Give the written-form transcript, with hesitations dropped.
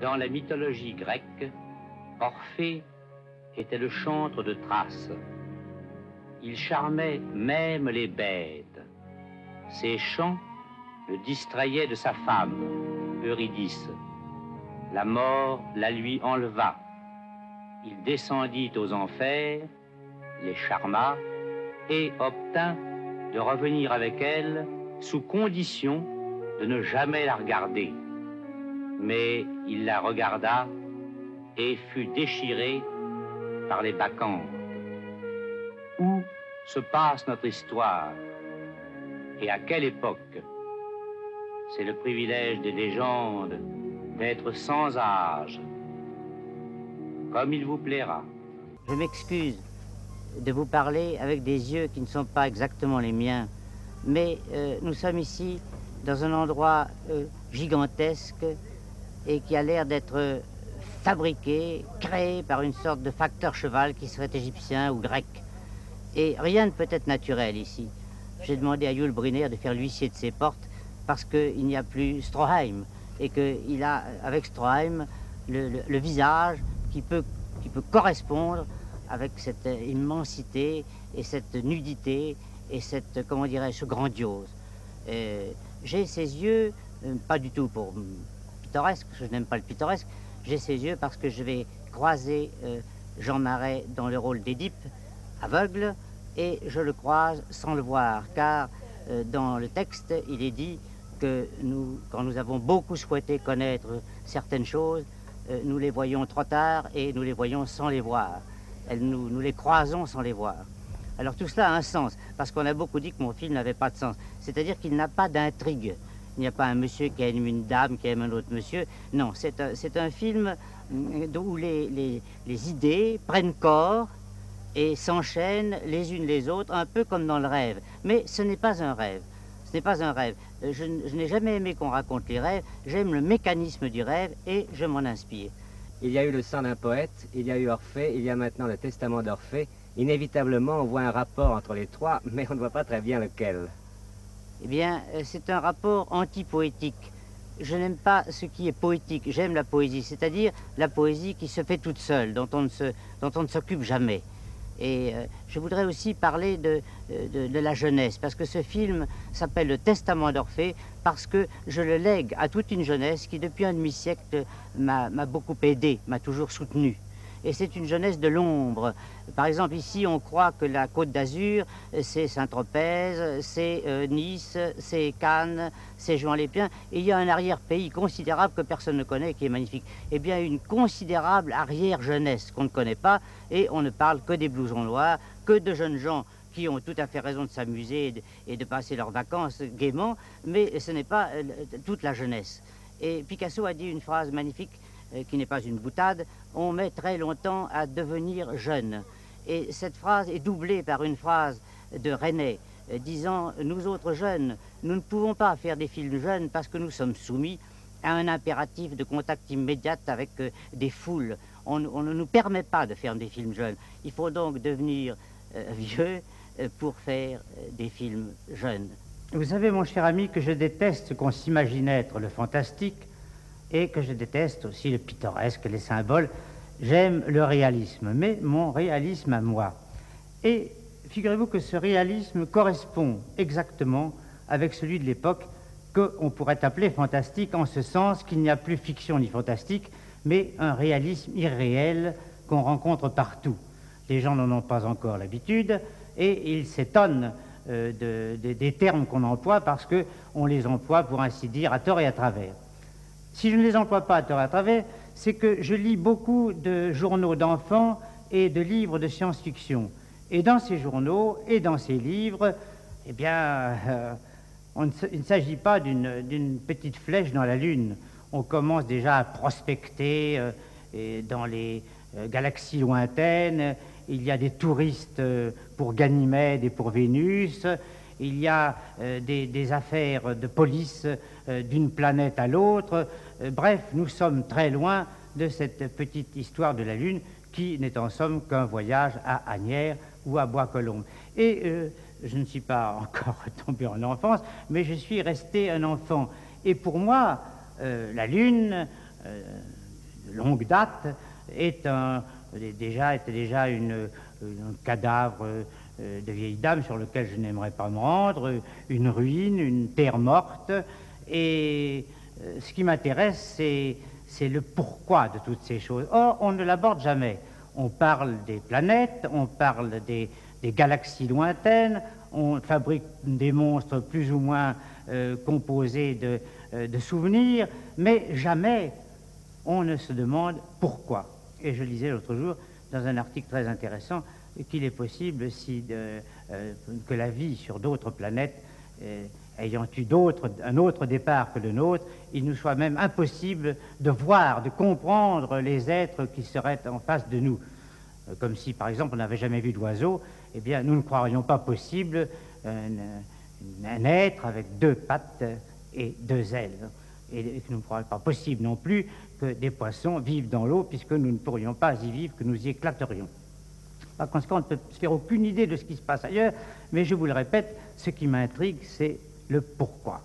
Dans la mythologie grecque, Orphée était le chantre de Thrace. Il charmait même les bêtes. Ses chants le distrayaient de sa femme, Eurydice. La mort la lui enleva. Il descendit aux enfers, les charma et obtint de revenir avec elle sous condition de ne jamais la regarder. Mais il la regarda et fut déchiré par les bacchantes. Où se passe notre histoire et à quelle époque? C'est le privilège des légendes d'être sans âge, comme il vous plaira. Je m'excuse de vous parler avec des yeux qui ne sont pas exactement les miens, mais nous sommes ici dans un endroit gigantesque et qui a l'air d'être fabriqué, créé par une sorte de facteur cheval qui serait égyptien ou grec. Et rien ne peut être naturel ici. J'ai demandé à Yul Brynner de faire l'huissier de ses portes parce qu'il n'y a plus Stroheim et qu'il a, avec Stroheim, le visage qui peut correspondre avec cette immensité et cette nudité et cette, comment dirais-je, grandiose. J'ai ces yeux, pas du tout pour pittoresque, parce que je n'aime pas le pittoresque, j'ai ces yeux parce que je vais croiser Jean Marais dans le rôle d'Édipe, aveugle, et je le croise sans le voir, car dans le texte, il est dit que quand nous avons beaucoup souhaité connaître certaines choses, nous les voyons trop tard et nous les voyons sans les voir. Nous les croisons sans les voir. Alors tout cela a un sens, parce qu'on a beaucoup dit que mon film n'avait pas de sens. C'est-à-dire qu'il n'a pas d'intrigue. Il n'y a pas un monsieur qui aime une dame, qui aime un autre monsieur. Non, c'est un film où les idées prennent corps et s'enchaînent les unes les autres, un peu comme dans le rêve. Mais ce n'est pas un rêve. Ce n'est pas un rêve. Je n'ai jamais aimé qu'on raconte les rêves. J'aime le mécanisme du rêve et je m'en inspire. Il y a eu le sang d'un poète, il y a eu Orphée, il y a maintenant le testament d'Orphée. Inévitablement, on voit un rapport entre les trois, mais on ne voit pas très bien lequel. Eh bien, c'est un rapport anti-poétique. Je n'aime pas ce qui est poétique, j'aime la poésie, c'est-à-dire la poésie qui se fait toute seule, dont on ne s'occupe jamais. Et je voudrais aussi parler de la jeunesse, parce que ce film s'appelle Le Testament d'Orphée, parce que je le lègue à toute une jeunesse qui, depuis un demi-siècle, m'a beaucoup aidé, m'a toujours soutenu. Et c'est une jeunesse de l'ombre. Par exemple, ici, on croit que la Côte d'Azur, c'est Saint-Tropez, c'est Nice, c'est Cannes, c'est Juan-les-Pins. Et il y a un arrière-pays considérable que personne ne connaît, qui est magnifique. Eh bien, une considérable arrière-jeunesse qu'on ne connaît pas, et on ne parle que des blousons noirs, que de jeunes gens qui ont tout à fait raison de s'amuser et de passer leurs vacances gaiement, mais ce n'est pas toute la jeunesse. Et Picasso a dit une phrase magnifique, qui n'est pas une boutade: on met très longtemps à devenir jeune. Et cette phrase est doublée par une phrase de René, disant: nous autres jeunes, nous ne pouvons pas faire des films jeunes parce que nous sommes soumis à un impératif de contact immédiat avec des foules. On ne nous permet pas de faire des films jeunes. Il faut donc devenir vieux pour faire des films jeunes. Vous savez, mon cher ami, que je déteste qu'on s'imagine être le fantastique, et que je déteste aussi le pittoresque, les symboles. J'aime le réalisme, mais mon réalisme à moi. Et figurez-vous que ce réalisme correspond exactement avec celui de l'époque qu'on pourrait appeler fantastique, en ce sens qu'il n'y a plus fiction ni fantastique, mais un réalisme irréel qu'on rencontre partout. Les gens n'en ont pas encore l'habitude et ils s'étonnent des termes qu'on emploie parce qu'on les emploie, pour ainsi dire, à tort et à travers. Si je ne les emploie pas à tort et à travers, c'est que je lis beaucoup de journaux d'enfants et de livres de science-fiction. Et dans ces journaux et dans ces livres, eh bien, il ne s'agit pas d'une petite flèche dans la Lune. On commence déjà à prospecter dans les galaxies lointaines. Il y a des touristes pour Ganymède et pour Vénus. Il y a des affaires de police d'une planète à l'autre. Bref, nous sommes très loin de cette petite histoire de la Lune qui n'est en somme qu'un voyage à Asnières ou à Bois-Colombes. Et je ne suis pas encore tombé en enfance, mais je suis resté un enfant. Et pour moi, la Lune, longue date, était déjà un cadavre de vieille dame sur lequel je n'aimerais pas me rendre, une ruine, une terre morte. Et ce qui m'intéresse, c'est le pourquoi de toutes ces choses. Or, on ne l'aborde jamais. On parle des planètes, on parle des galaxies lointaines, on fabrique des monstres plus ou moins composés de souvenirs, mais jamais on ne se demande pourquoi. Et je lisais l'autre jour dans un article très intéressant qu'il est possible que la vie sur d'autres planètes, ayant eu un autre départ que le nôtre, il nous soit même impossible de voir, de comprendre les êtres qui seraient en face de nous. Comme si, par exemple, on n'avait jamais vu d'oiseau, eh bien, nous ne croirions pas possible un être avec 2 pattes et 2 ailes. Et que nous ne croirions pas possible non plus que des poissons vivent dans l'eau, puisque nous ne pourrions pas y vivre, que nous y éclaterions. Par conséquent, on ne peut se faire aucune idée de ce qui se passe ailleurs, mais je vous le répète, ce qui m'intrigue, c'est le pourquoi.